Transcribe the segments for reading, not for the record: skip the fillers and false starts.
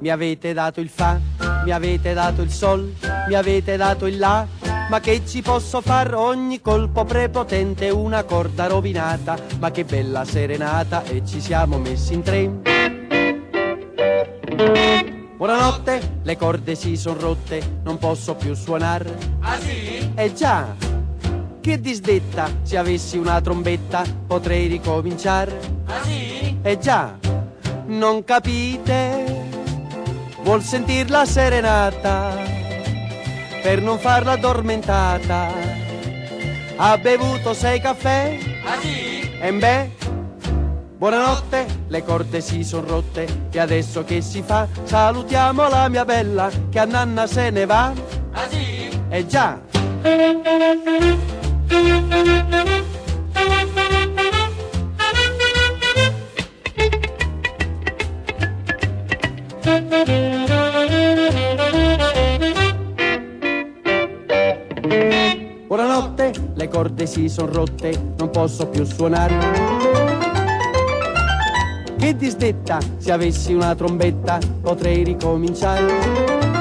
mi avete dato il fa, mi avete dato il sol, mi avete dato il la, ma che ci posso far? Ogni colpo prepotente una corda rovinata, ma che bella serenata e ci siamo messi in tre. Buonanotte, le corde si son rotte, non posso più suonare. Ah sì? Eh già, che disdetta, se avessi una trombetta potrei ricominciare. Ah sì? Eh già, non capite, vuol sentir la serenata per non farla addormentata. Ha bevuto 6 caffè? Ah sì? E beh, buonanotte, le corde si son rotte e adesso che si fa? Salutiamo la mia bella che a nanna se ne va. Ah sì? Eh già. Buonanotte, le corde si son rotte, non posso più suonare. Che disdetta, se avessi una trombetta potrei ricominciare.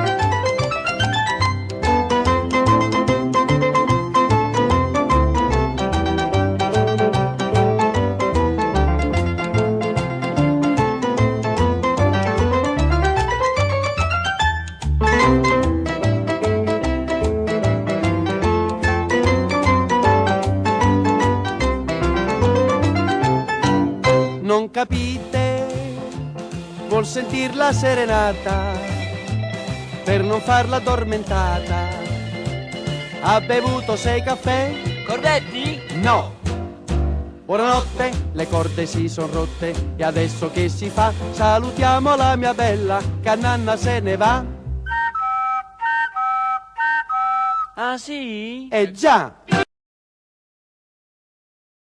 Non capite, vuol sentir la serenata per non farla addormentata. Ha bevuto 6 caffè? Corretti? No. Buonanotte, le corde si son rotte e adesso che si fa? Salutiamo la mia bella che a nanna se ne va. Ah sì? Eh già.